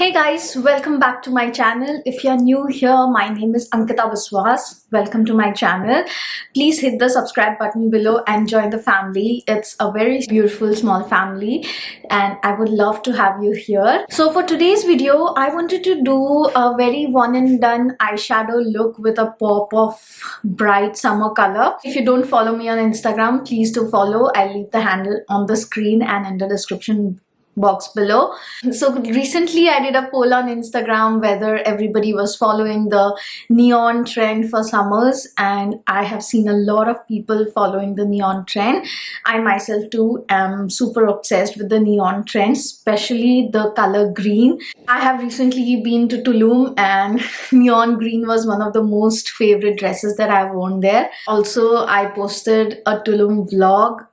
Hey guys, welcome back to my channel. If you're new here, my name is Ankita Biswas. Welcome to my channel. Please hit the subscribe button below and join the family. It's a very beautiful small family and I would love to have you here. So for today's video, I wanted to do a very one and done eyeshadow look with a pop of bright summer color. If you don't follow me on Instagram, please do follow. I'll leave the handle on the screen and in the description box below. So recently I did a poll on Instagram whether everybody was following the neon trend for summers, and I have seen a lot of people following the neon trend. I myself too am super obsessed with the neon trend, especially the color green. I have recently been to Tulum and neon green was one of the most favorite dresses that I've worn there. Also, I posted a Tulum vlog.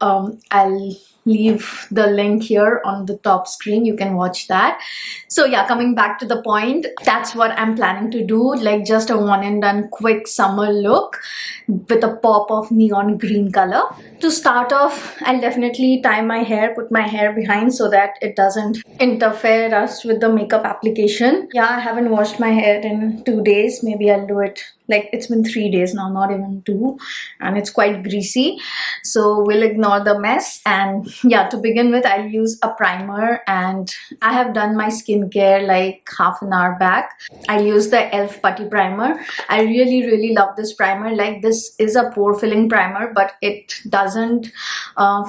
I'll leave the link here on the top screen. You can watch that. So yeah, coming back to the point, that's what I'm planning to do, like just a one and done quick summer look with a pop of neon green color. To start off, I'll definitely tie my hair, put my hair behind so that it doesn't interfere us with the makeup application. Yeah, I haven't washed my hair in 2 days. Maybe I'll do it, like it's been 3 days now, not even 2, and it's quite greasy, so we'll ignore the mess. And yeah, to begin with, I'll use a primer, and I have done my skincare like half an hour back. I'll use the e.l.f. putty primer. I really love this primer. Like, this is a pore filling primer, but it doesn't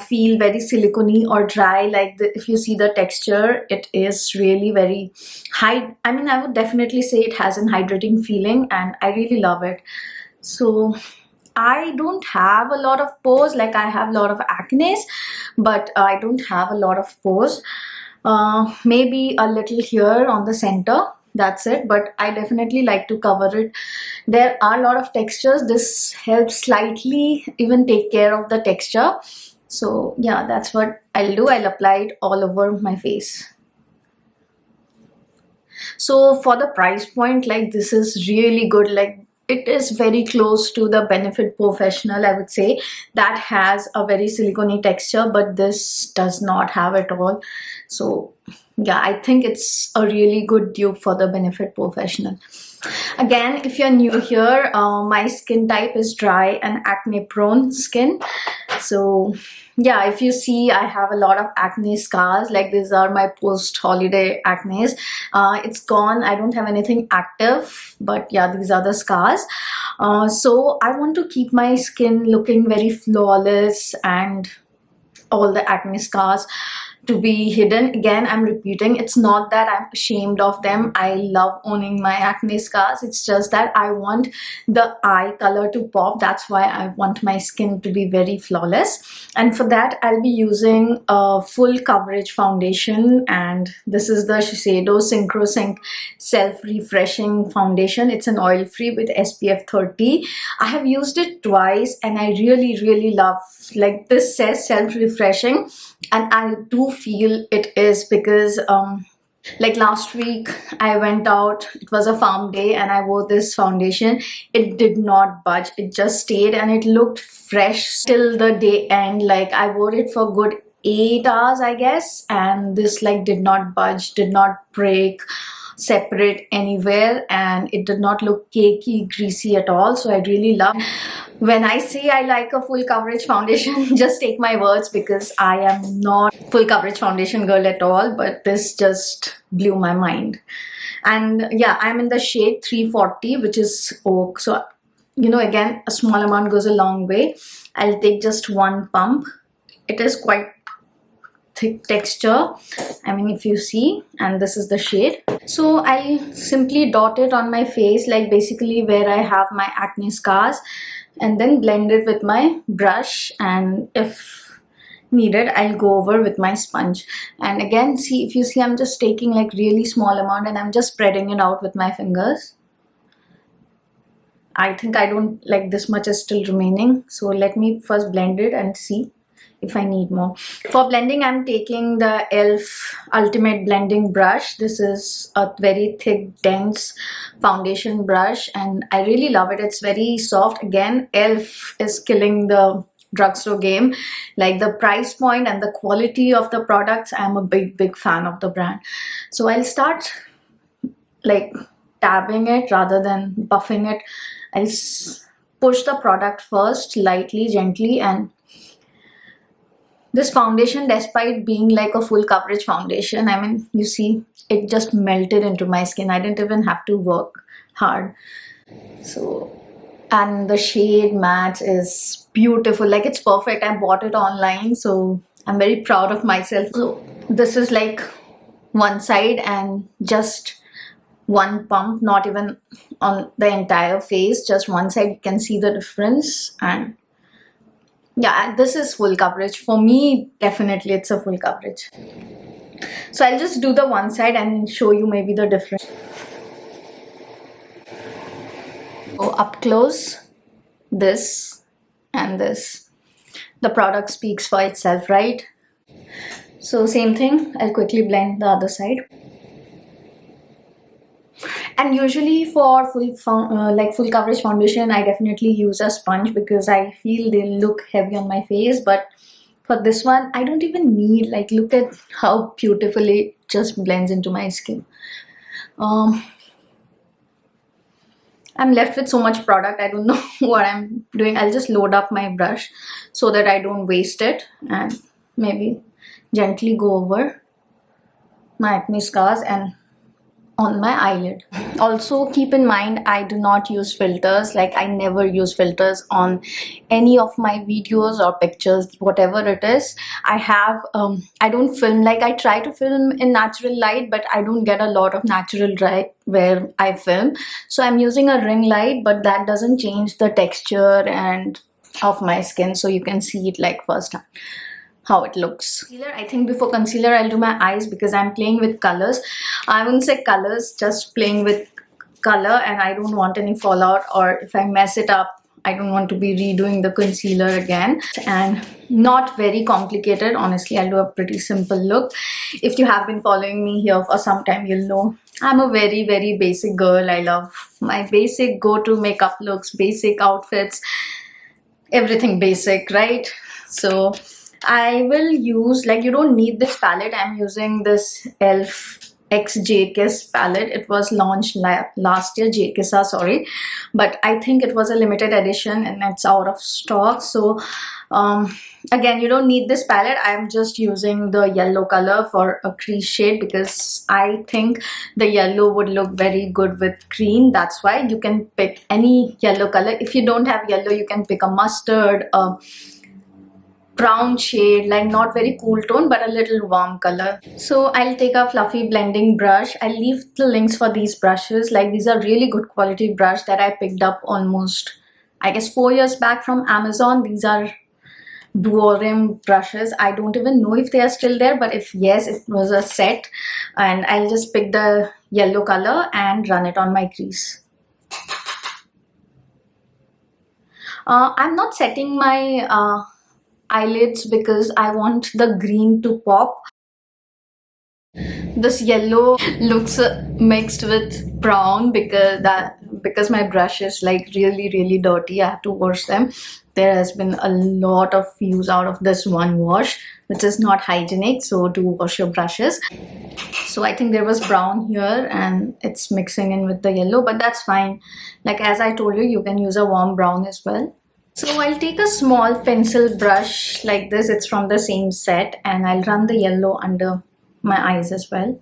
feel very silicone or dry. Like if you see the texture, it is really very high. I mean, I would definitely say it has an hydrating feeling, and I really love it. So I don't have a lot of pores. Like, I have a lot of acne, but I don't have a lot of pores. Maybe a little here on the center, that's it, but I definitely like to cover it. There are a lot of textures. This helps slightly even take care of the texture. So yeah, that's what I'll do. I'll apply it all over my face. So for the price point, like, this is really good. Like, it is very close to the Benefit Professional, I would say, that has a very silicone texture, but this does not have at all. So yeah, I think it's a really good dupe for the Benefit Professional. Again, if you're new here, my skin type is dry and acne prone skin. So yeah, if you see, I have a lot of acne scars. Like, these are my post-holiday acne. It's gone. I don't have anything active, but yeah, these are the scars. So I want to keep my skin looking very flawless and all the acne scars to be hidden. Again, I'm repeating, it's not that I'm ashamed of them. I love owning my acne scars. It's just that I want the eye color to pop. That's why I want my skin to be very flawless. And for that, I'll be using a full coverage foundation, and this is the Shiseido Synchro self-refreshing foundation. It's an oil-free with SPF 30. I have used it twice and I really love, like, this says self-refreshing, and I do feel it is, because like last week I went out, it was a farm day, and I wore this foundation. It did not budge. It just stayed and it looked fresh till the day end. Like, I wore it for good 8 hours, I guess, and this like did not budge, did not break, separate anywhere, and it did not look cakey, greasy at all. So I really love. When I say I like a full coverage foundation, just take my words, because I am not full coverage foundation girl at all, but this just blew my mind. And yeah, I'm in the shade 340, which is oak. So, you know, again, a small amount goes a long way. I'll take just one pump. It is quite thick texture, I mean, if you see, and this is the shade. So I simply dot it on my face, like basically where I have my acne scars, and then blend it with my brush, and if needed, I'll go over with my sponge. And again, see, if you see, I'm just taking like really small amount and I'm just spreading it out with my fingers. I think I don't, like, this much is still remaining, so let me first blend it and see if I need more. For blending, I'm taking the e.l.f. Ultimate Blending Brush. This is a very thick, dense foundation brush, and I really love it. It's very soft. Again, e.l.f. is killing the drugstore game. Like, the price point and the quality of the products, I'm a big fan of the brand. So I'll start like tabbing it rather than buffing it. I'll push the product first lightly, gently, and this foundation, despite being like a full coverage foundation, I mean, you see, it just melted into my skin. I didn't even have to work hard. So, and the shade match is beautiful. Like, it's perfect. I bought it online, so I'm very proud of myself. So this is like one side and just one pump, not even on the entire face, just one side. You can see the difference. And yeah, this is full coverage for me. Definitely it's a full coverage. So I'll just do the one side and show you maybe the difference. So up close, this and this, the product speaks for itself, right? So same thing, I'll quickly blend the other side. And usually for full coverage foundation, I definitely use a sponge because I feel they look heavy on my face. But for this one, I don't even need, like, look at how beautifully it just blends into my skin. I'm left with so much product, I don't know what I'm doing. I'll just load up my brush so that I don't waste it, and maybe gently go over my acne scars and on my eyelid. Also keep in mind, I do not use filters. Like, I never use filters on any of my videos or pictures, whatever it is. I have I don't film, like, I try to film in natural light, but I don't get a lot of natural light where I film, so I'm using a ring light, but that doesn't change the texture and of my skin, so you can see it like first time how it looks. Concealer, I think before concealer I'll do my eyes because I'm playing with colors. I wouldn't say colors, just playing with color, and I don't want any fallout, or if I mess it up, I don't want to be redoing the concealer again. And not very complicated, honestly. I'll do a pretty simple look. If you have been following me here for some time, you'll know I'm a very, very basic girl. I love my basic go-to makeup looks, basic outfits, everything basic, right? So I will use, like, you don't need this palette. I'm using this e.l.f. X J-Kiss palette. It was launched last year, J-Kissa, sorry, but I think it was a limited edition and it's out of stock. So again, you don't need this palette. I'm just using the yellow color for a crease shade because I think the yellow would look very good with green. That's why you can pick any yellow color. If you don't have yellow, you can pick a mustard, a brown shade, like not very cool tone but a little warm color. So I'll take a fluffy blending brush. I'll leave the links for these brushes. Like, these are really good quality brush that I picked up almost, I guess, 4 years back from Amazon. These are duo rim brushes. I don't even know if they are still there, but if yes, it was a set. And I'll just pick the yellow color and run it on my crease. I'm not setting my eyelids because I want the green to pop. This yellow looks mixed with brown because my brush is like really dirty. I have to wash them. There has been a lot of use out of this one wash, which is not hygienic, so do wash your brushes. So I think there was brown here and it's mixing in with the yellow, but that's fine. Like, as I told you, you can use a warm brown as well. So I'll take a small pencil brush like this. It's from the same set, and I'll run the yellow under my eyes as well.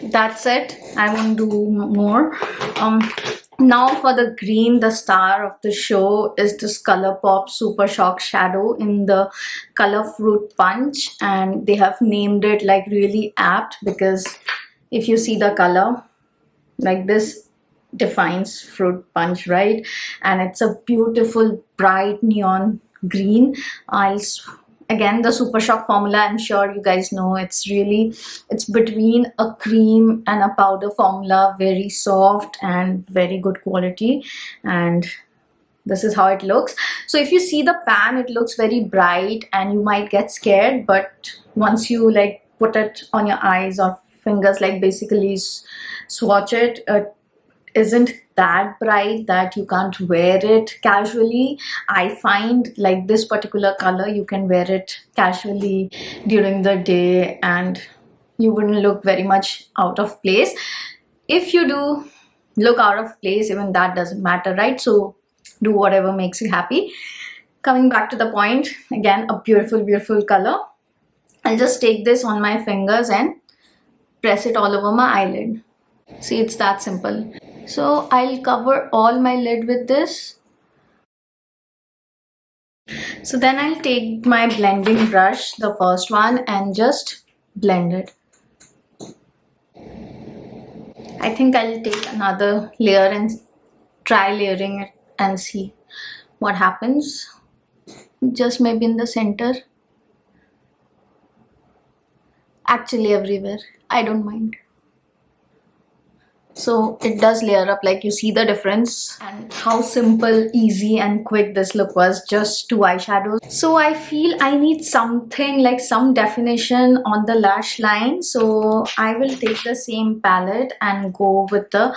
That's it. I won't do more. Now for the green, the star of the show is this Colourpop Super Shock Shadow in the color Fruit Punch, and they have named it like really apt because if you see the color, like this defines Fruit Punch, right? And it's a beautiful bright neon green. Again, the Super Shock formula, I'm sure you guys know, it's between a cream and a powder formula, very soft and very good quality, and this is how it looks. So if you see the pan, it looks very bright and you might get scared, but once you like put it on your eyes or fingers, like basically swatch it, isn't that bright that you can't wear it casually. I find like this particular color, you can wear it casually during the day and you wouldn't look very much out of place. If you do look out of place, even that doesn't matter, right? So do whatever makes you happy. Coming back to the point, again, a beautiful color. I'll just take this on my fingers and press it all over my eyelid. See, it's that simple. So I'll cover all my lid with this. So then I'll take my blending brush, the first one, and just blend it. I think I'll take another layer and try layering it and see what happens. Just maybe in the center. Actually everywhere. I don't mind. So it does layer up, like you see the difference and how simple, easy and quick this look was, just 2 eyeshadows. So I feel I need something like some definition on the lash line. So I will take the same palette and go with the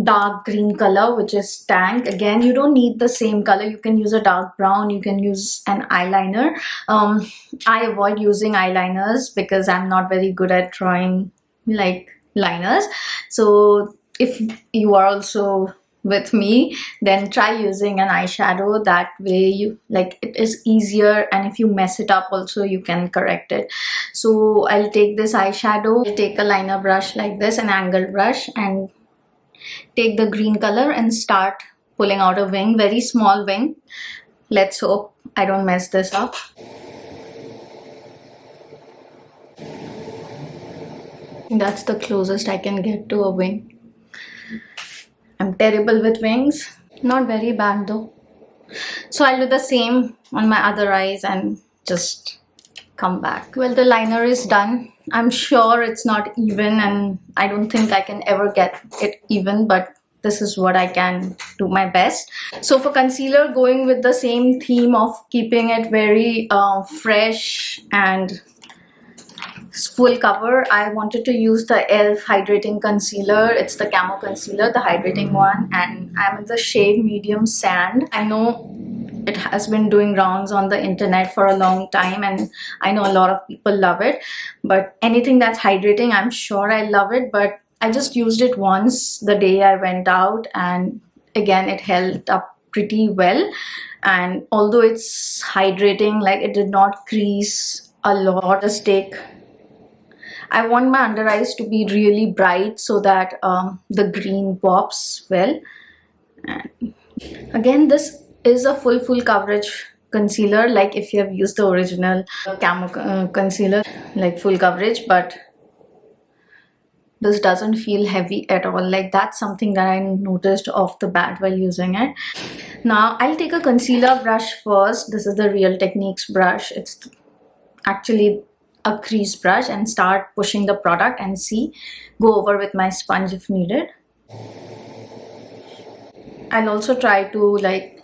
dark green color, which is Tank. Again, you don't need the same color. You can use a dark brown, you can use an eyeliner. I avoid using eyeliners because I'm not very good at drawing like liners. So if you are also with me, then try using an eyeshadow. That way you like it is easier, and if you mess it up also you can correct it. So I'll take this eyeshadow, I'll take a liner brush like this, an angled brush, and take the green color and start pulling out a wing, very small wing. Let's hope I don't mess this up. That's the closest I can get to a wing. I'm terrible with wings. Not very bad though. So I'll do the same on my other eyes and just come back. Well, the liner is done. I'm sure it's not even, and I don't think I can ever get it even, but this is what I can do my best. So for concealer, going with the same theme of keeping it very fresh and full cover, I wanted to use the e.l.f. Hydrating Concealer. It's the Camo concealer, the hydrating one, and I'm in the shade Medium Sand. I know it has been doing rounds on the internet for a long time, and I know a lot of people love it, but anything that's hydrating, I'm sure I love it. But I just used it once the day I went out, and again it held up pretty well. And although it's hydrating, like it did not crease a lot. Just take, I want my under eyes to be really bright so that the green pops well. And again, this is a full coverage concealer, like if you have used the original Camo concealer, like full coverage, but this doesn't feel heavy at all. Like that's something that I noticed off the bat while using it. Now I'll take a concealer brush first. This is the Real Techniques brush. It's actually a crease brush, and start pushing the product and see, go over with my sponge if needed. I'll also try to like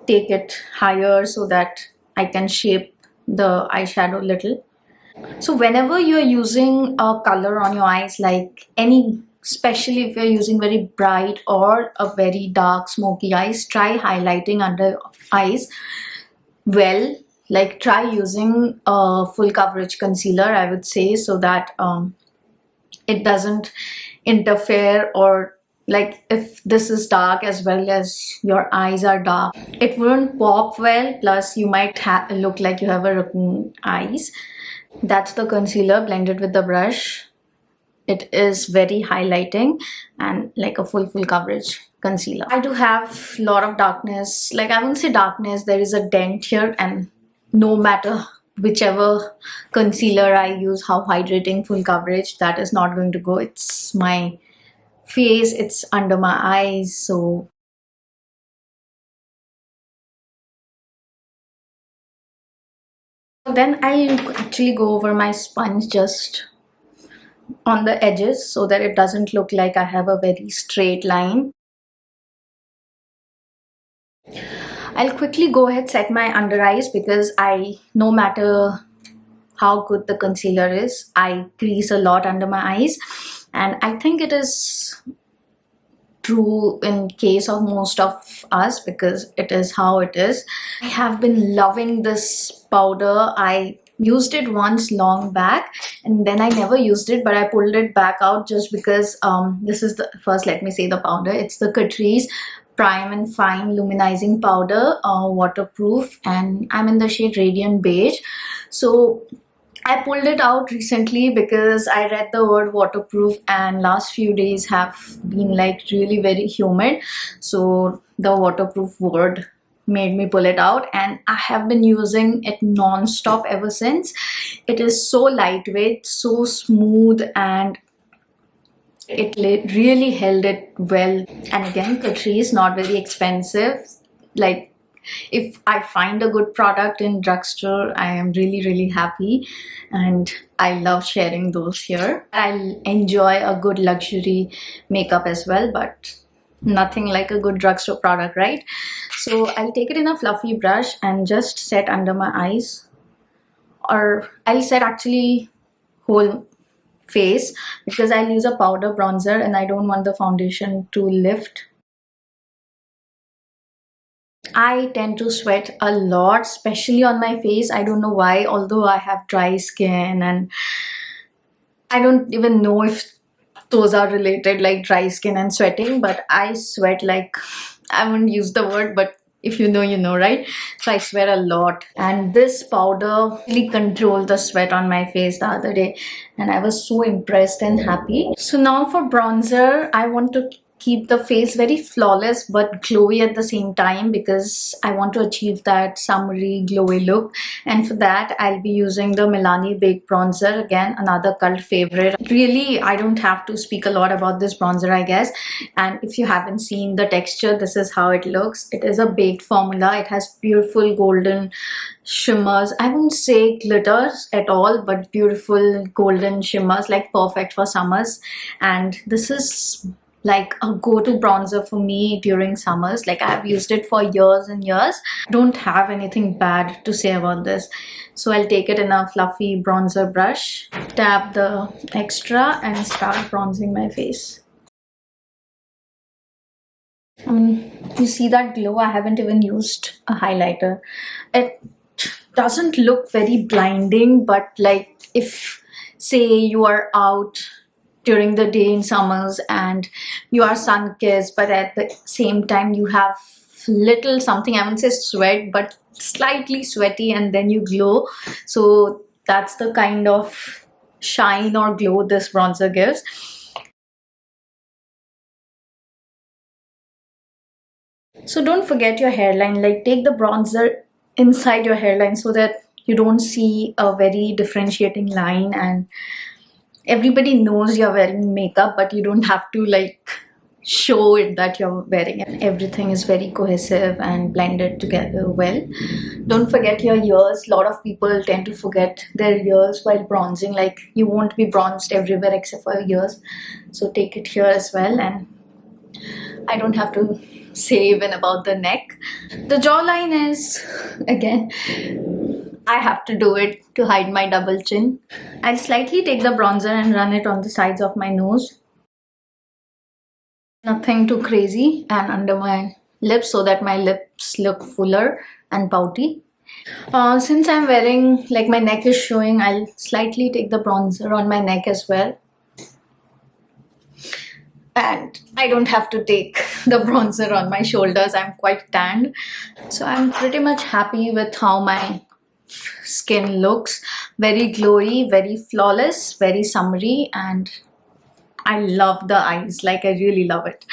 take it higher so that I can shape the eyeshadow a little. So whenever you're using a color on your eyes, like any, especially if you're using very bright or a very dark smoky eyes, try highlighting under eyes well. Like try using a full coverage concealer, I would say, so that it doesn't interfere, or like if this is dark as well as your eyes are dark, it wouldn't pop well, plus you might look like you have a rotten eyes. That's the concealer blended with the brush. It is very highlighting and like a full coverage concealer. I do have a lot of darkness, like I won't say darkness, there is a dent here, and no matter whichever concealer I use, how hydrating, full coverage, that is not going to go. It's my face, it's under my eyes. So then I'll actually go over my sponge just on the edges so that it doesn't look like I have a very straight line. I'll quickly go ahead set my under eyes, because no matter how good the concealer is, I crease a lot under my eyes, and I think it is true in case of most of us because it is how it is. I have been loving this powder. I used it once long back, and then I never used it, but I pulled it back out just because this is the first, let me say the powder. It's the Catrice Prime and Fine Luminizing Powder, waterproof, and I'm in the shade Radiant Beige. So I pulled it out recently because I read the word waterproof, and last few days have been like really very humid. So the waterproof word made me pull it out, and I have been using it non-stop ever since. It is so lightweight, so smooth, and it really held it well. And again, Catrice, not very expensive. Like, if I find a good product in drugstore, I am really happy, and I love sharing those here. I enjoy a good luxury makeup as well, but nothing like a good drugstore product, right? So I'll take it in a fluffy brush and just set under my eyes, or I'll set actually whole face, because I'll use a powder bronzer and I don't want the foundation to lift. I tend to sweat a lot, especially on my face. I don't know why, although I have dry skin, and I don't even know if those are related, like dry skin and sweating, but I sweat like, I wouldn't use the word, but if you know, you know, right? So I sweat a lot, and this powder really controlled the sweat on my face the other day, and I was so impressed and happy. So now for bronzer, I want to keep the face very flawless but glowy at the same time, because I want to achieve that summery glowy look. And for that, I'll be using the Milani Baked Bronzer, again another cult favorite. Really, I don't have to speak a lot about this bronzer, I guess. And if you haven't seen the texture, this is how it looks. It is a baked formula. It has beautiful golden shimmers. I wouldn't say glitters at all, but beautiful golden shimmers, like perfect for summers. And this is like a go-to bronzer for me during summers. Like, I've used it for years and years. Don't have anything bad to say about this. So I'll take it in a fluffy bronzer brush, tap the extra, and start bronzing my face. You see that glow? I haven't even used a highlighter. It doesn't look very blinding, but like, if say you are out during the day in summers and you are sun-kissed, but at the same time you have little something, I wouldn't say sweat, but slightly sweaty, and then you glow. So that's the kind of shine or glow this bronzer gives. So don't forget your hairline. Like, take the bronzer inside your hairline so that you don't see a very differentiating line, and everybody knows you're wearing makeup, but you don't have to like show it that you're wearing it. Everything is very cohesive and blended together well. Don't forget your ears. A lot of people tend to forget their ears while bronzing. Like, you won't be bronzed everywhere except for your ears. So take it here as well. And I don't have to say even about the neck. The jawline is, again, I have to do it to hide my double chin. I'll slightly take the bronzer and run it on the sides of my nose. Nothing too crazy, and under my lips, so that my lips look fuller and pouty. Since I'm wearing, like, my neck is showing, I'll slightly take the bronzer on my neck as well. And I don't have to take the bronzer on my shoulders. I'm quite tanned. So I'm pretty much happy with how my skin looks. Very glowy, very flawless, very summery, and I love the eyes. Like, I really love it.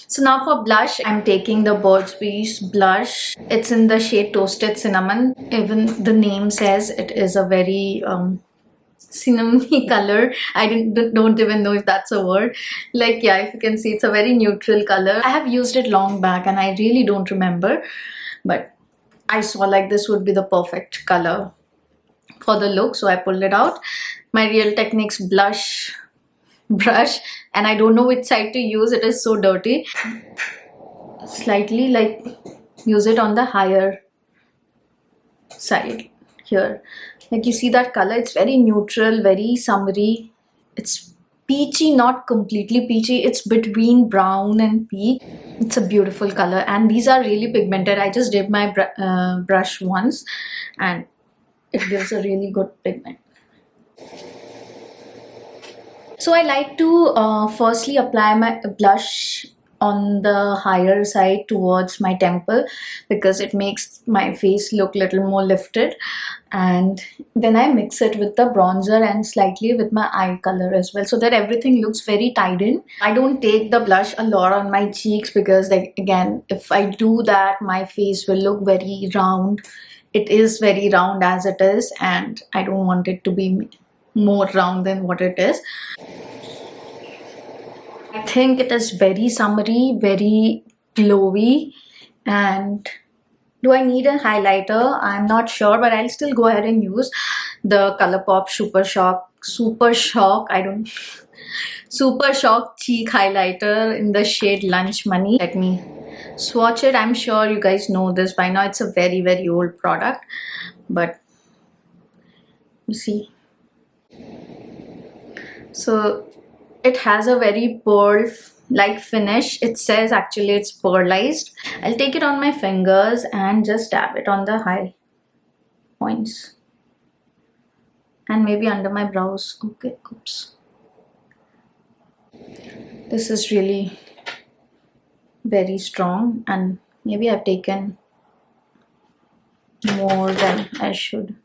So now for blush, I'm taking the Burt's Bees blush. It's in the shade Toasted Cinnamon. Even the name says it is a very cinnamony color. I don't even know if that's a word. Like, yeah, if you can see, it's a very neutral color. I have used it long back and I really don't remember, but I saw like this would be the perfect color for the look, so I pulled it out. My Real Techniques blush brush, and I don't know which side to use. It is so dirty. Slightly like use it on the higher side here. Like, you see that color? It's very neutral, very summery. It's peachy, not completely peachy. It's between brown and peach. It's a beautiful color, and these are really pigmented. I just dipped my brush once, and it gives a really good pigment. So I like to firstly apply my blush on the higher side towards my temple, because it makes my face look little more lifted, and then I mix it with the bronzer and slightly with my eye color as well, so that everything looks very tied in. I don't take the blush a lot on my cheeks, because like again, if I do that, my face will look very round. It is very round as it is, and I don't want it to be more round than what it is. I think it is very summery, very glowy. And do I need a highlighter? I'm not sure, but I'll still go ahead and use the Colourpop Super Shock cheek highlighter in the shade Lunch Money. Let me swatch it. I'm sure you guys know this by now. It's a very, very old product, but you see. So it has a very pearl-like finish. It says actually it's pearlized. I'll take it on my fingers and just dab it on the high points. And maybe under my brows. Okay, oops. This is really very strong, and maybe I've taken more than I should.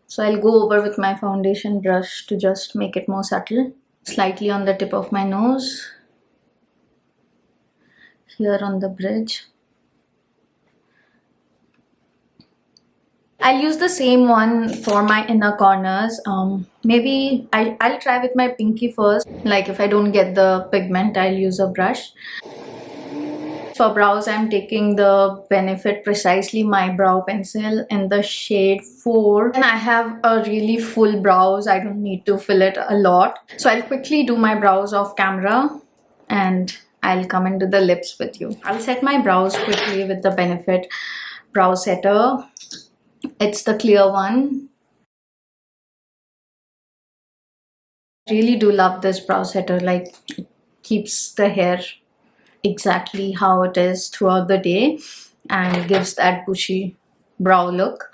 So I'll go over with my foundation brush to just make it more subtle. Slightly on the tip of my nose, here on the bridge. I'll use the same one for my inner corners. Maybe I'll try with my pinky first. Like if I don't get the pigment, I'll use a brush. For brows, I'm taking the Benefit Precisely My Brow Pencil in the shade 4. And I have a really full brows. I don't need to fill it a lot. So I'll quickly do my brows off camera and I'll come into the lips with you. I'll set my brows quickly with the Benefit Brow Setter. It's the clear one. I really do love this brow setter. Like, it keeps the hair exactly how it is throughout the day and gives that bushy brow look.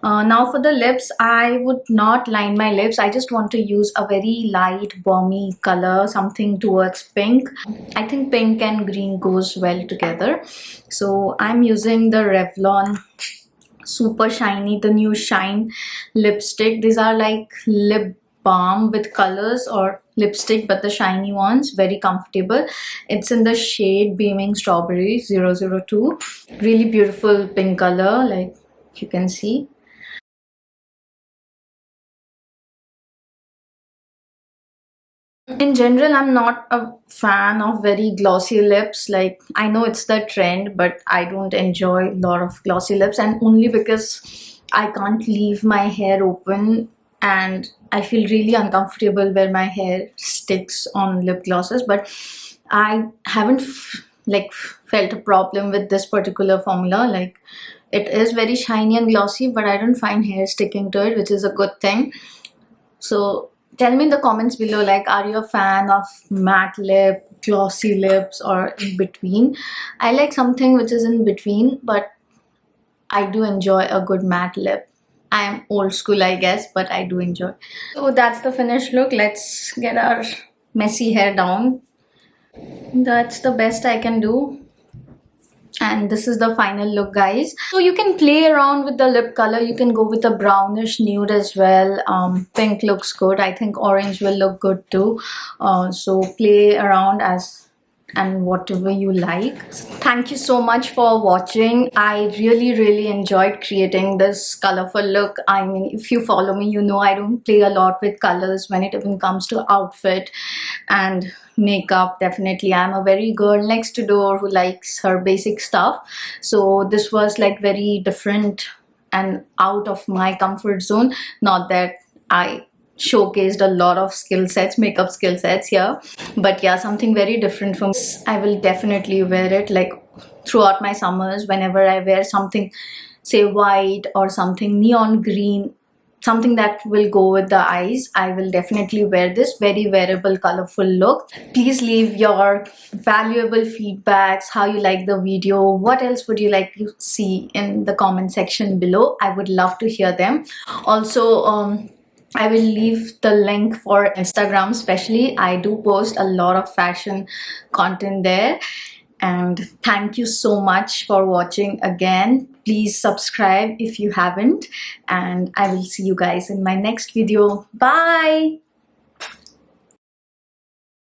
Now for the lips, I would not line my lips. I just want to use a very light balmy color, something towards pink. I think pink and green goes well together. So I'm using the Revlon Super Shiny, the new Shine lipstick. These are like lip balm with colors or lipstick, but the shiny ones, very comfortable. It's in the shade Beaming Strawberry 002. Really beautiful pink color, like you can see. In general, I'm not a fan of very glossy lips. Like, I know it's the trend, but I don't enjoy a lot of glossy lips, and only because I can't leave my hair open and I feel really uncomfortable where my hair sticks on lip glosses. But I haven't felt a problem with this particular formula. Like, it is very shiny and glossy, but I don't find hair sticking to it, which is a good thing. So tell me in the comments below, like, are you a fan of matte lip, glossy lips, or in between? I like something which is in between, but I do enjoy a good matte lip. I am old school, I guess, but I do enjoy. So that's the finished look. Let's get our messy hair down. That's the best I can do. And this is the final look, guys. So you can play around with the lip color. You can go with a brownish nude as well. Pink looks good. I think orange will look good too. So play around and whatever you like. Thank you so much for watching. I really enjoyed creating this colorful look. I mean, if you follow me, you know I don't play a lot with colors when it even comes to outfit and makeup. Definitely, I'm a very girl next door who likes her basic stuff. So this was like very different and out of my comfort zone. Not that I showcased a lot of makeup skill sets here, but yeah, something very different from this. I will definitely wear it like throughout my summers. Whenever I wear something, say white or something neon green, something that will go with the eyes. I will definitely wear this. Very wearable, colorful look. Please leave your valuable feedbacks, how you like the video, what else would you like to see in the comment section below. I would love to hear them. Also, I will leave the link for Instagram especially. I do post a lot of fashion content there. And thank you so much for watching again. Please subscribe if you haven't. And I will see you guys in my next video. Bye!